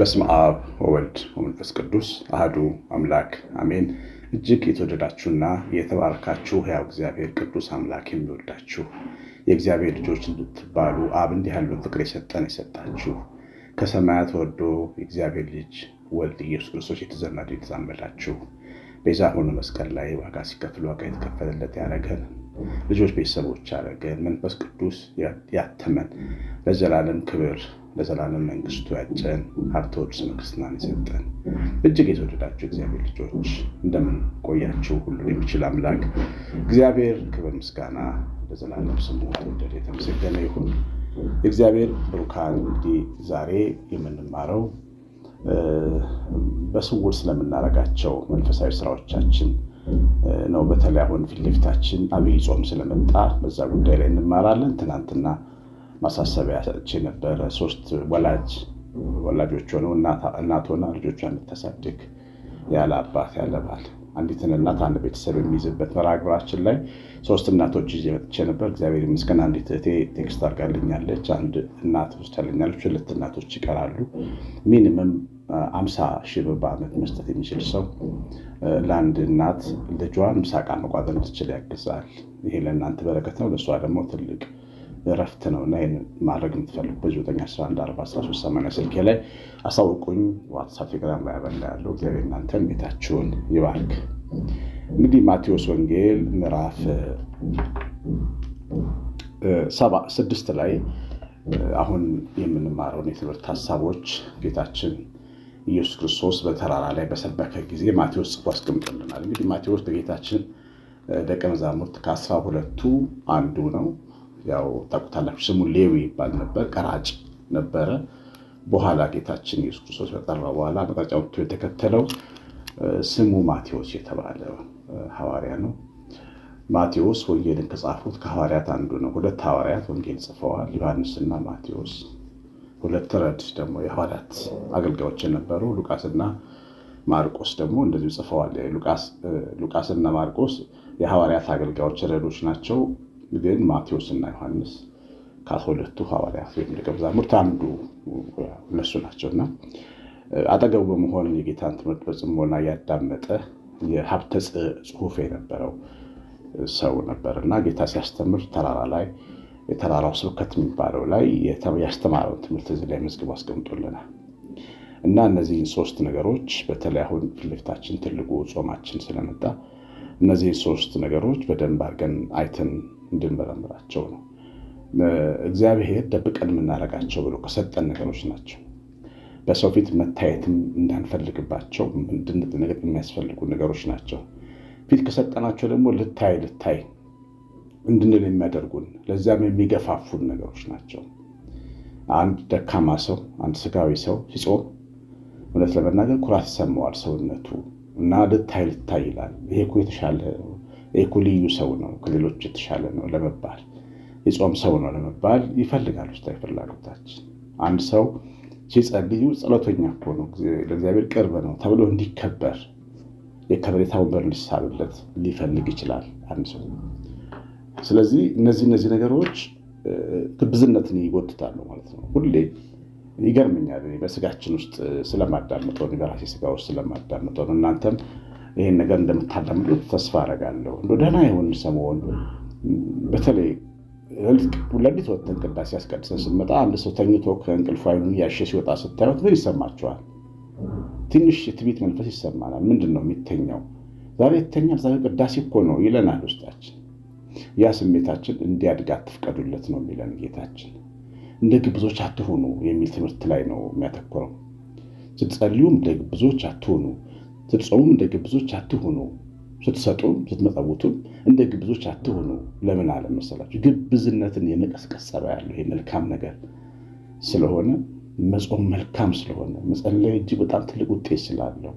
በስመ አብ ወወልድ ወመንፈስ ቅዱስ አሐዱ አምላክ አሜን። እጅግ የተወደዳችሁና የተባረካችሁ ሕያው እግዚአብሔር ቅዱስ አምላክ የሚወዳችሁ የእግዚአብሔር ልጆች እንድትባሉ አብ እንዲህ ያለውን ፍቅር የሰጣችሁ ከሰማያት ወርዶ የእግዚአብሔር ልጅ ወልድ ኢየሱስ ክርስቶስ የተዘመዱ የተዛመዳችሁ ቤዛ ሆኖ መስቀል ላይ ዋጋ ሲከፍል ዋጋ የተከፈለለት ያደረገን ልጆች ቤተሰቦች ያደረገን መንፈስ ቅዱስ ያተመን ለዘላለም ክብር ለዘላለም መንግስቱ ያጨን ሀብተ ወልድ ስመ ክርስትናን የሰጠን እጅግ የተወደዳችሁ እግዚአብሔር ልጆች እንደምን ቆያችሁ? ሁሉን የሚችል አምላክ እግዚአብሔር ክብር ምስጋና ለዘላለም ስሙ ተወደደ የተመሰገነ ይሁን። እግዚአብሔር ብሩካን እንግዲህ ዛሬ የምንማረው በስውር ስለምናረጋቸው መንፈሳዊ ስራዎቻችን ነው። በተለይ አሁን ፊት ለፊታችን አብይ ጾም ስለመጣ በዛ ጉዳይ ላይ እንማራለን። ትናንትና ማሳሰቢያ ሰጥቼ ነበረ። 3 ወላጆች ሆነው እናት ሆና ልጆቿን የምታሳድግ ያለ አባት ያለ ባል አንዲትን እናት አንድ ቤተሰብ የሚይዝበት መርሃ ግብራችን ላይ 3 እናቶች ይዤ መጥቼ ነበር። እግዚአብሔር ይመስገን አንዲት እህቴ ቴክስት አድርጋልኛለች። አንድ እናት ወስዳልኛለች። 2 እናቶች ይቀራሉ። ሚኒመም 50,000 ብር በዓመት መስጠት የሚችል ሰው ለአንድ እናት ልጇን ምሳቃ መቋጠር እንድትችል ያግዛል። ይሄ ለእናንተ በረከት ነው፣ ለእሷ ደግሞ ትልቅ እረፍት ነው እና ይህን ማድረግ የምትፈልጉ በ9114138 ስልኬ ላይ አሳውቁኝ። ዋትሳፕ ቴሌግራም ላይ ያለው እግዚአብሔር እናንተን ቤታችሁን ይባርክ። እንግዲህ ማቴዎስ ወንጌል ምዕራፍ 6 ላይ አሁን የምንማረውን የትምህርት ሀሳቦች ጌታችን ኢየሱስ ክርስቶስ በተራራ ላይ በሰበከ ጊዜ ማቴዎስ ጽፎ አስቀምጦልናል። እንግዲህ ማቴዎስ በጌታችን ደቀ መዛሙርት ከ12ቱ አንዱ ነው። ያው ታውቁታላችሁ፣ ስሙ ሌዊ ይባል ነበር፣ ቀራጭ ነበረ። በኋላ ጌታችን ኢየሱስ ክርስቶስ በጠራው በኋላ መቅረጫውን የተከተለው ስሙ ማቴዎስ የተባለ ሐዋርያ ነው። ማቴዎስ ወንጌልን ከጻፉት ከሐዋርያት አንዱ ነው። 2 ሐዋርያት ወንጌል ጽፈዋል፣ ዮሐንስና ማቴዎስ። 2 ረድ ደግሞ የሐዋርያት አገልጋዮች ነበሩ፣ ሉቃስና ማርቆስ ደግሞ እንደዚሁ ጽፈዋል። ሉቃስና ማርቆስ የሐዋርያት አገልጋዮች ረዶች ናቸው። ግን ማቴዎስ እና ዮሐንስ ከ12ቱ ሐዋርያት ወይም ደቀ መዛሙርት አንዱ እነሱ ናቸውና አጠገቡ በመሆን የጌታን ትምህርት በጽሞና ያዳመጠ የሀብተ ጽሑፍ የነበረው ሰው ነበርና ጌታ ሲያስተምር ተራራ ላይ የተራራው ስብከት የሚባለው ላይ ያስተማረውን ትምህርት እዚህ ላይ መዝግቦ አስቀምጦልናል። እና እነዚህን 3 ነገሮች በተለይ አሁን ፊት ለፊታችን ትልቁ ጾማችን ስለመጣ እነዚህ 3 ነገሮች በደንብ አድርገን አይተን እንድንመረምራቸው ነው። እግዚአብሔር ደብቀን የምናደርጋቸው ብሎ ከሰጠን ነገሮች ናቸው። በሰው ፊት መታየትም እንዳንፈልግባቸው እንድንጠነቀቅ የሚያስፈልጉ ነገሮች ናቸው። ፊት ከሰጠናቸው ደግሞ ልታይ እንድንል የሚያደርጉን ለዚያም የሚገፋፉን ነገሮች ናቸው። አንድ ደካማ ሰው፣ አንድ ስጋዊ ሰው ሲጾም እውነት ለመናገር ኩራት ይሰማዋል ሰውነቱ እና ልታይ ይላል። ይሄ እኮ የተሻለ ይሄ እኮ ልዩ ሰው ነው፣ ከሌሎች የተሻለ ነው ለመባል የጾም ሰው ነው ለመባል ይፈልጋል ውስጣዊ ፍላጎታችን። አንድ ሰው ሲጸልዩ ጸሎተኛ እኮ ነው፣ ለእግዚአብሔር ቅርብ ነው ተብሎ እንዲከበር የከበሬታ ወንበር እንዲሳብለት ሊፈልግ ይችላል አንድ ሰው። ስለዚህ እነዚህ ነገሮች ግብዝነትን ይጎትታሉ ማለት ነው። ሁሌ ይገርመኛል በስጋችን ውስጥ ስለማዳምጠው፣ በራሴ ስጋ ውስጥ ስለማዳምጠው፣ እናንተም ይሄን ነገር እንደምታዳምጡት ተስፋ አደርጋለሁ። እንደው ደህና ይሁን ሰሞን በተለይ ሌሊት ወጥተን ቅዳሴ ያስቀድሰን ስንመጣ አንድ ሰው ተኝቶ ከእንቅልፉ አይኑን እያሸ ሲወጣ ስታዩት ምን ይሰማችኋል? ትንሽ የትዕቢት መንፈስ ይሰማናል። ምንድን ነው የሚተኛው? ዛሬ ይተኛል፣ ዛሬ ቅዳሴ እኮ ነው ይለናል ውስጣችን። ያ ስሜታችን እንዲያድግ አትፍቀዱለት ነው የሚለን ጌታችን። እንደ ግብዞች አትሆኑ የሚል ትምህርት ላይ ነው የሚያተኩረው። ስትጸልዩም እንደ ግብዞች አትሆኑ፣ ስትጾሙም እንደ ግብዞች አትሆኑ፣ ስትሰጡም ስትመጸውቱም እንደ ግብዞች አትሆኑ። ለምን አለ መሰላችሁ? ግብዝነትን የመቀስቀስ ጸባይ ያለው ይሄ መልካም ነገር ስለሆነ፣ መጾም መልካም ስለሆነ፣ መጸለይ እጅግ በጣም ትልቅ ውጤት ስላለው፣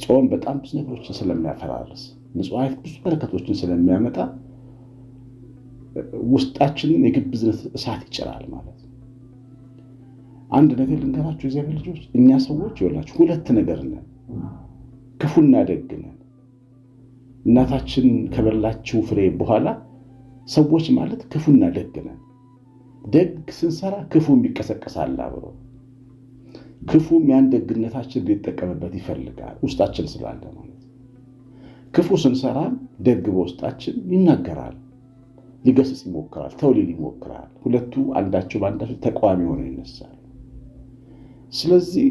ጾም በጣም ብዙ ነገሮችን ስለሚያፈራርስ፣ ምጽዋት ብዙ በረከቶችን ስለሚያመጣ ውስጣችንን የግብዝነት እሳት ይጭራል ማለት ነው። አንድ ነገር ልንገራችሁ እግዚአብሔር ልጆች፣ እኛ ሰዎች ይኸውላችሁ 2 ነገር ነን፣ ክፉና ደግ ነን። እናታችን ከበላችው ፍሬ በኋላ ሰዎች ማለት ክፉና ደግ ነን። ደግ ስንሰራ ክፉ የሚቀሰቀሳል አብሮ። ክፉም ያን ደግነታችን ሊጠቀምበት ይፈልጋል፣ ውስጣችን ስላለ ማለት ነው። ክፉ ስንሰራ ደግ በውስጣችን ይናገራል፣ ሊገስጽ ይሞክራል፣ ተው ሊል ይሞክራል። ሁለቱ አንዳቸው በአንዳቸው ተቃዋሚ ሆነው ይነሳል። ስለዚህ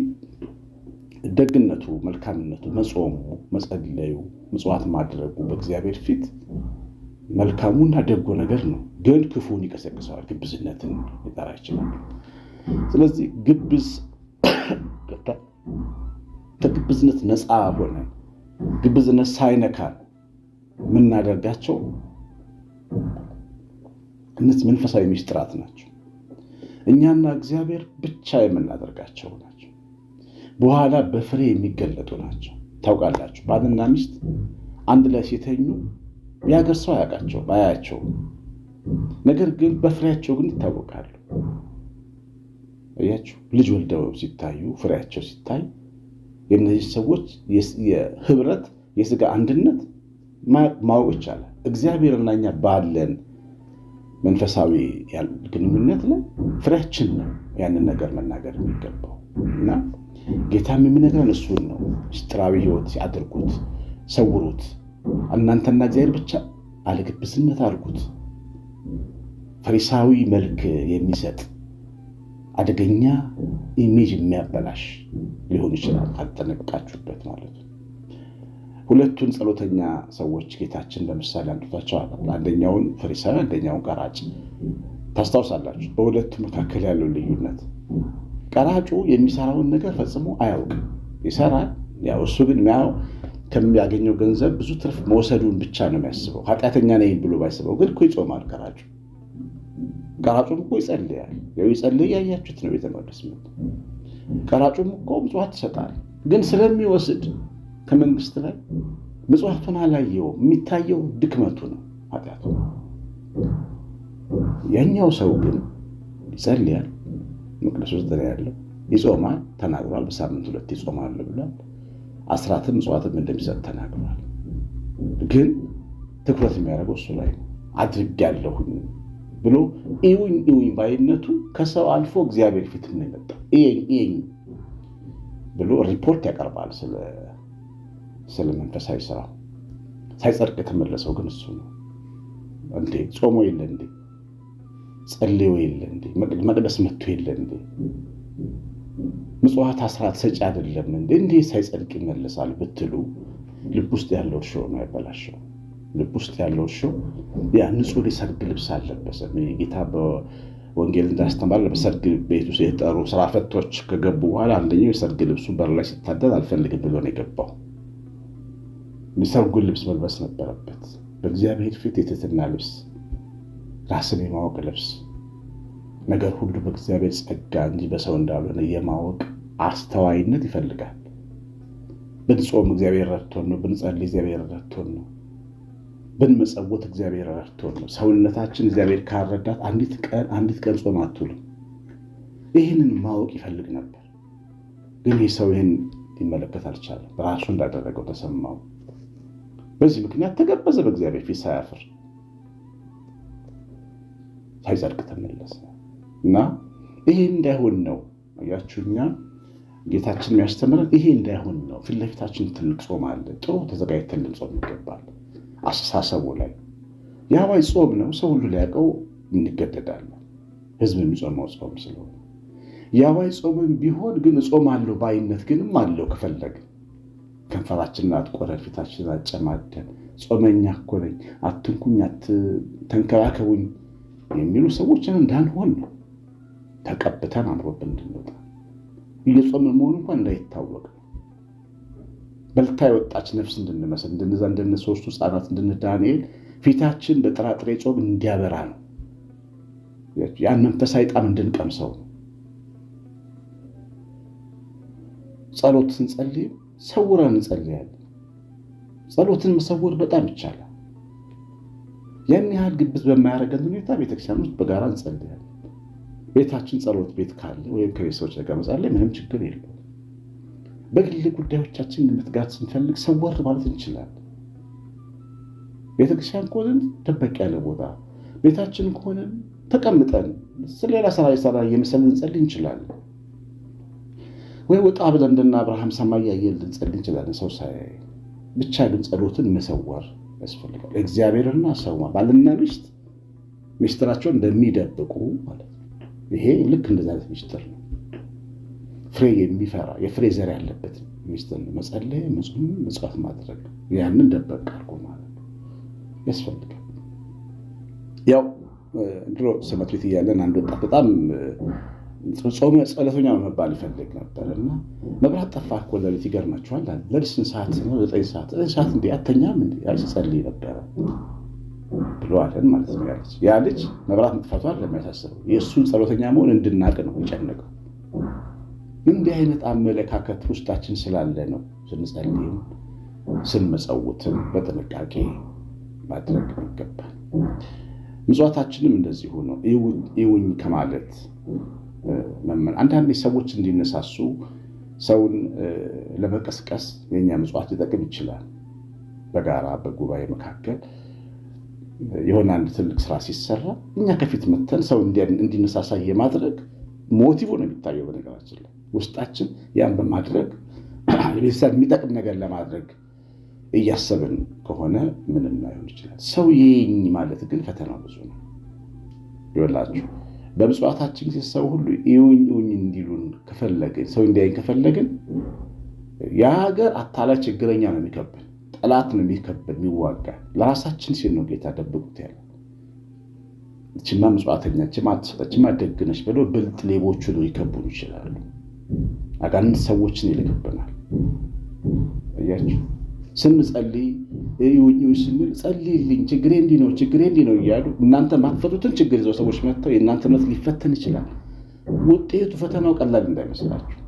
ደግነቱ፣ መልካምነቱ፣ መጾሙ፣ መጸለዩ፣ ምጽዋት ማድረጉ በእግዚአብሔር ፊት መልካሙና ደጎ ነገር ነው። ግን ክፉን ይቀሰቅሰዋል፣ ግብዝነትን ሊጠራ ይችላል። ስለዚህ ከግብዝነት ነፃ ሆነ ግብዝነት ሳይነካን የምናደርጋቸው እነዚህ መንፈሳዊ ሚስጥራት ናቸው። እኛና እግዚአብሔር ብቻ የምናደርጋቸው ናቸው። በኋላ በፍሬ የሚገለጡ ናቸው። ታውቃላችሁ፣ ባልና ሚስት አንድ ላይ ሲተኙ የሀገር ሰው አያውቃቸውም፣ አያያቸውም። ነገር ግን በፍሬያቸው ግን ይታወቃሉ። አያችሁ፣ ልጅ ወልደው ሲታዩ ፍሬያቸው ሲታይ የእነዚህ ሰዎች የህብረት የስጋ አንድነት ማወቅ ይቻላል። እግዚአብሔርና እኛ ባለን መንፈሳዊ ግንኙነት ላይ ፍሬያችን ነው ያንን ነገር መናገር የሚገባው እና ጌታም የሚነግረን እሱን ነው። ምስጢራዊ ህይወት አድርጉት፣ ሰውሩት፣ እናንተና እግዚአብሔር ብቻ አለግብዝነት አድርጉት። ፈሪሳዊ መልክ የሚሰጥ አደገኛ ኢሜጅ የሚያበላሽ ሊሆን ይችላል ካልተጠነቀቃችሁበት ማለት ነው። ሁለቱን ጸሎተኛ ሰዎች ጌታችን ለምሳሌ አንጥቷቸዋል። አንደኛውን ፈሪሳዊ፣ አንደኛውን ቀራጭ። ታስታውሳላችሁ በሁለቱ መካከል ያለው ልዩነት። ቀራጩ የሚሰራውን ነገር ፈጽሞ አያውቅም። ይሰራል፣ ያው እሱ ግን ከሚያገኘው ገንዘብ ብዙ ትርፍ መውሰዱን ብቻ ነው የሚያስበው። ኃጢአተኛ ነኝ ብሎ ባይስበው ግን እኮ ይጾማል ቀራጩ። ቀራጩም እኮ ይጸልያል። ያው ይጸልይ ያያችሁት ነው ቤተ መቅደስ። ቀራጩም እኮ ምጽዋት ይሰጣል፣ ግን ስለሚወስድ ከመንግስት ላይ ምጽዋቱን አላየውም። የሚታየው ድክመቱ ነው፣ ኃጢአቱ ነው። ያኛው ሰው ግን ይጸልያል፣ መቅደስ ውስጥ ያለው ይጾማል፣ ተናግሯል። በሳምንት 2 ይጾማል ብሏል። አስራትም ምጽዋትም እንደሚሰጥ ተናግሯል። ግን ትኩረት የሚያደርገው እሱ ላይ ነው። አድርጌያለሁኝ ብሎ እዩኝ ባይነቱ ከሰው አልፎ እግዚአብሔር ፊት ነው የመጣው። እየኝ ብሎ ሪፖርት ያቀርባል ስለ መንፈሳዊ ስራ። ሳይጸድቅ የተመለሰው ግን እሱ ነው። እንዴ ጾሞ የለ እንዴ? ጸልዮ የለ እንዴ? መቅደስ መጥቶ የለ እንዴ? ምጽዋት አስራት ሰጪ አይደለም እንዴ? እንዴት ሳይጸድቅ ይመለሳል ብትሉ ልብ ውስጥ ያለው እርሾ ነው ያበላሸው። ልብ ውስጥ ያለው እርሾ ያ ንጹህ የሰርግ ልብስ አልለበሰም። ጌታ በወንጌል እንዳስተማረ በሰርግ ቤት ውስጥ የተጠሩ ስራ ፈቶች ከገቡ በኋላ አንደኛው የሰርግ ልብሱ በር ላይ ሲታደር አልፈልግም ብሎ ነው የገባው። የሰርጉን ልብስ መልበስ ነበረበት። በእግዚአብሔር ፊት የትህትና ልብስ፣ ራስን የማወቅ ልብስ፣ ነገር ሁሉ በእግዚአብሔር ጸጋ እንጂ በሰው እንዳልሆነ የማወቅ አስተዋይነት ይፈልጋል። ብንጾም እግዚአብሔር ረድቶን ነው። ብንጸልይ እግዚአብሔር ረድቶን ነው። ብንመጸወት እግዚአብሔር ረድቶን ነው። ሰውነታችን እግዚአብሔር ካረዳት አንዲት ቀን ጾም አትውልም። ይህንን ማወቅ ይፈልግ ነበር። ግን ይህ ሰው ይህን ሊመለከት አልቻለም። ራሱ እንዳደረገው ተሰማው። በዚህ ምክንያት ተገበዘ በእግዚአብሔር ፊት ሳያፍር፣ ሳይጸድቅ ተመለሰ እና ይሄ እንዳይሆን ነው አያችሁኛ ጌታችን የሚያስተምረን ይሄ እንዳይሆን ነው። ፊት ለፊታችን ትልቅ ጾም አለ። ጥሩ ተዘጋጅተን ልንጾም ይገባል። አስተሳሰቡ ላይ የአዋጅ ጾም ነው። ሰው ሁሉ ሊያውቀው እንገደዳለን። ህዝብ የሚጾመው ጾም ስለሆነ የአዋጅ ጾምም ቢሆን ግን እጾማለሁ ባይነት ግንም አለው። ከፈለግን ከንፈራችንን አጥቆረን ፊታችንን አጨማደን ጾመኛ እኮ ነኝ አትንኩኝ፣ ተንከባከቡኝ የሚሉ ሰዎችን እንዳንሆን ነው። ተቀብተን አምሮብን እንድንወጣ እየጾምን መሆኑ እንኳን እንዳይታወቅ ነው። በልታ የወጣች ነፍስ እንድንመስል እንደነ ሦስቱ ሕፃናት እንደነ ዳንኤል ፊታችን በጥራጥሬ ጾም እንዲያበራ ነው። ያን መንፈሳዊ ጣዕም እንድንቀምሰው ነው። ጸሎት ስንጸልይ ሰውረን እንጸልያለን። ጸሎትን መሰወር በጣም ይቻላል። ያን ያህል ግብዝ በማያደርገን ሁኔታ ቤተክርስቲያን ውስጥ በጋራ እንጸልያለን። ቤታችን ጸሎት ቤት ካለ ወይም ከቤተሰቦች ጋር መጸለይ ምንም ችግር የለውም። በግል ጉዳዮቻችን መትጋት ስንፈልግ ሰወር ማለት እንችላለን። ቤተክርስቲያን ከሆነ ደበቅ ያለ ቦታ፣ ቤታችን ከሆነ ተቀምጠን ስለሌላ ስራ እየመሰለን እንጸልይ እንችላለን። ወይ ወጣ ብለን እንደና አብርሃም ሰማይ ያየን ልንጸልይ እንችላለን፣ ሰው ሳያይ። ብቻ ግን ጸሎትን መሰወር ያስፈልጋል። እግዚአብሔርና ሰው ባልና ሚስት ሚስጥራቸውን እንደሚደብቁ ማለት ነው። ይሄ ልክ እንደዛ አይነት ሚስጥር ነው። ፍሬ የሚፈራ የፍሬ ዘር ያለበት ሚስጥር ነው። መጸለይ፣ መጾም፣ መጽዋት ማድረግ ያንን ደበቅ አድርጎ ማለት ነው ያስፈልጋል። ያው ድሮ ትምህርት ቤት እያለን አንድ ወጣት በጣም ጾም ጸሎተኛ መባል ይፈልግ ነበርና መብራት ጠፋ እኮ ለሊት ይገርማችኋል። ለሊት ስንት ሰዓት ነው? 9 ሰዓት። 9 ሰዓት እንዴ አተኛም እንዴ? አይ ጸልይ ነበረ ብሎ አለን ማለት ነው። ያ ልጅ መብራት መጥፋቷን ለሚያሳስበው የእሱን ጸሎተኛ መሆን እንድናቅ ነው የጨነቀው። እንዲህ አይነት አመለካከት ውስጣችን ስላለ ነው ስንጸልይም ስንመጸውትም በጥንቃቄ ማድረግ ይገባል። ምጽዋታችንም እንደዚሁ ነው። ይውኝ ከማለት አንዳንድ ሰዎች እንዲነሳሱ ሰውን ለመቀስቀስ የኛ ምጽዋት ሊጠቅም ይችላል። በጋራ በጉባኤ መካከል የሆነ አንድ ትልቅ ስራ ሲሰራ እኛ ከፊት መተን ሰው እንዲነሳሳ የማድረግ ሞቲቭ ነው የሚታየው። በነገራችን ላይ ውስጣችን ያን በማድረግ ቤተሰብ የሚጠቅም ነገር ለማድረግ እያሰብን ከሆነ ምንም ላይሆን ይችላል። ሰው ይኝ ማለት ግን ፈተናው ብዙ ነው። ይወላችሁ በምጽዋታችን ጊዜ ሰው ሁሉ ይውኝ እንዲሉን ከፈለግን፣ ሰው እንዲያይን ከፈለግን የሀገር አታላይ ችግረኛ ነው የሚከብን፣ ጠላት ነው የሚከብን፣ የሚዋጋ ለራሳችን ሲል ነው ጌታ ደብቁት ያለ። እችማ ምጽዋተኛ እችማ ደግነች ብሎ ብልጥ ሌቦቹ ነው ይከቡን ይችላሉ። አጋንንት ሰዎችን ይልክብናል። እያችሁ ስንጸልይ ይውኝ ስንል ጸልይልኝ ችግሬ እንዲህ ነው እያሉ እናንተ ማትፈቱትን ችግር ይዘው ሰዎች መጥተው የእናንተ እምነት ሊፈተን ይችላል። ውጤቱ ፈተናው ቀላል እንዳይመስላችሁ።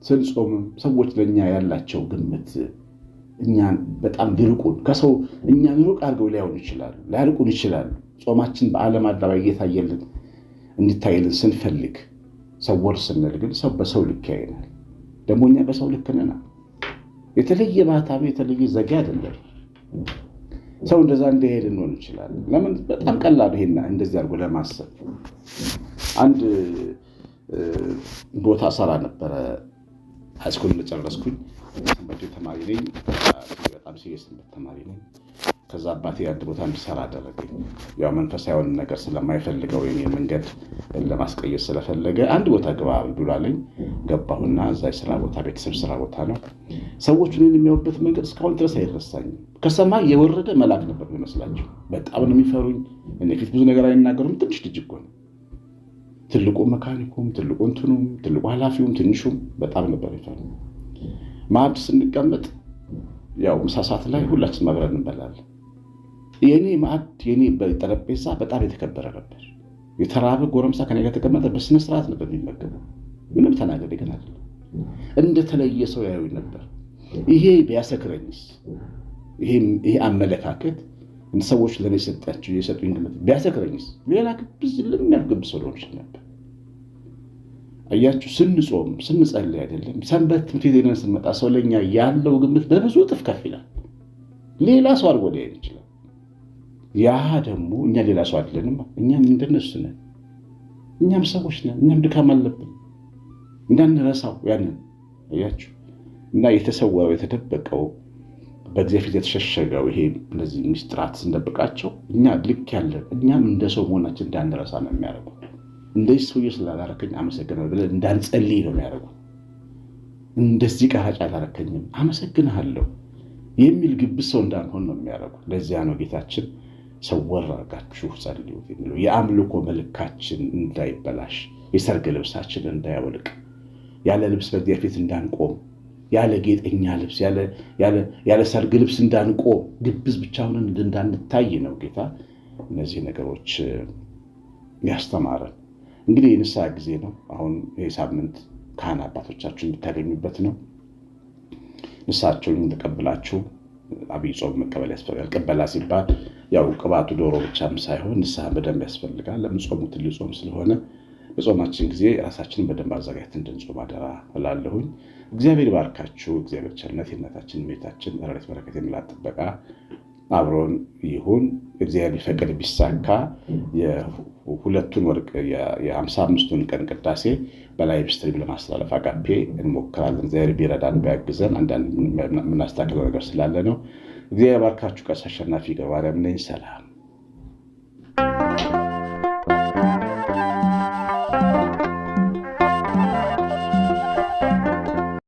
ስንጾምም ሰዎች ለእኛ ያላቸው ግምት እኛን በጣም ሊርቁን ከሰው እኛን ሩቅ አድርገው ሊያርቁን ይችላሉ። ጾማችን በዓለም አደባባይ እየታየልን እንዲታየልን ስንፈልግ ሰወር ስንል ግን ሰው በሰው ልክ ያየናል። ደግሞ እኛ በሰው ልክ ነን። የተለየ ባህታዊ የተለየ ዘጌ አይደለም። ሰው እንደዛ እንደሄድ እንሆን ይችላል። ለምን በጣም ቀላል ይሄና እንደዚህ አድርጎ ለማሰብ አንድ ቦታ ሰራ ነበረ። ሃይስኩል እንደጨረስኩኝ ተማሪ ነኝ። በጣም ሲሪየስ ተማሪ ነኝ። ከዛ አባቴ አንድ ቦታ እንድሰራ አደረገኝ። ያው መንፈሳዊ ነገር ስለማይፈልገው የኔን መንገድ ለማስቀየር ስለፈለገ አንድ ቦታ ግባ ብሏለኝ። ገባሁና እዛ ስራ ቦታ ቤተሰብ ስራ ቦታ ነው። ሰዎች እኔን የሚያዩበት መንገድ እስካሁን ድረስ አይረሳኝም። ከሰማይ የወረደ መልአክ ነበር የሚመስላቸው። በጣም ነው የሚፈሩኝ። እኔ ፊት ብዙ ነገር አይናገሩም። ትንሽ ልጅ እኮ ነው። ትልቁ መካኒኩም፣ ትልቁ እንትኑም፣ ትልቁ ኃላፊውም፣ ትንሹም በጣም ነበር የሚፈሩኝ። ማዕድ ስንቀመጥ ያው ምሳ ሰዓት ላይ ሁላችን አብረን እንበላለን። የኔ ማዕድ የኔ ጠረጴዛ በጣም የተከበረ ነበር። የተራበ ጎረምሳ ከኔ ጋር ተቀመጠ በስነ ስርዓት ነበር የሚመገበው። ምንም ተናገር ግን አይደለም። እንደተለየ ሰው ያዩኝ ነበር። ይሄ ቢያሰክረኝስ? ይሄ አመለካከት ሰዎች ለኔ ሰጣቸው የሰጡኝ ግምት ቢያሰክረኝስ? ሌላ ግብዝ ለሚያርግብ ሰው ሊሆን ይችላል ነበር። አያችሁ፣ ስንጾም ስንጸልይ አይደለም ሰንበት ትምህርት ቤት ስንመጣ ሰው ለኛ ያለው ግምት በብዙ እጥፍ ከፍ ይላል። ሌላ ሰው አድርጎ ሊያየን ይችላል። ያ ደግሞ እኛ ሌላ ሰው አይደለንም። እኛም እንደነሱ ነን። እኛም ሰዎች ነን። እኛም ድካም አለብን። እንዳንረሳው ያንን አያችሁ። እና የተሰወረው የተደበቀው በእግዚአብሔር ፊት የተሸሸገው ይሄ እነዚህ ሚስጥራት ስንደብቃቸው እኛ ልክ ያለን እኛም እንደ ሰው መሆናችን እንዳንረሳ ነው የሚያደርጉ። እንደዚህ ሰውዬ ስላላረከኝ አመሰግናለሁ ብለን እንዳንጸልይ ነው የሚያደርጉ። እንደዚህ ቀራጭ አላረከኝም አመሰግናለሁ የሚል ግብዝ ሰው እንዳንሆን ነው የሚያደርጉ። ለዚያ ነው ጌታችን ሰወር አድርጋችሁ ጸልዩት የሚለው። የአምልኮ መልካችን እንዳይበላሽ፣ የሰርግ ልብሳችን እንዳያወልቅ፣ ያለ ልብስ በእግዚአብሔር ፊት እንዳንቆም፣ ያለ ጌጠኛ ልብስ ያለ ሰርግ ልብስ እንዳንቆም፣ ግብዝ ብቻውን እንዳንታይ ነው ጌታ እነዚህ ነገሮች ያስተማረን። እንግዲህ የንስሐ ጊዜ ነው። አሁን ይህ ሳምንት ካህን አባቶቻችሁን የምታገኙበት ነው። ንስሐቸውን ተቀብላችሁ አብይ ጾም መቀበል ያስፈልጋል። ቅበላ ሲባል ያው ቅባቱ ዶሮ ብቻም ሳይሆን ንስሐ በደንብ ያስፈልጋል። ለምንጾሙ ትልቅ ጾም ስለሆነ በጾማችን ጊዜ ራሳችንን በደንብ አዘጋጅተን እንድንጾም አደራ እላለሁኝ። እግዚአብሔር ባርካችሁ። እግዚአብሔር ቸርነት የእናታችን ቤታችን ረድኤት በረከት የምላት ጥበቃ አብሮን ይሁን። እግዚአብሔር ቢፈቅድ ቢሳካ ሁለቱን ወርቅ የ55ቱን ቀን ቅዳሴ በላይቭ ስትሪም ለማስተላለፍ አጋፔ እንሞክራለን። እግዚአብሔር ቢረዳን ቢያግዘን አንዳንድ የምናስተካክለው ነገር ስላለ ነው። እግዚአብሔር ባርካችሁ። ቀሲስ አሸናፊ ገብረማርያም ነኝ። ሰላም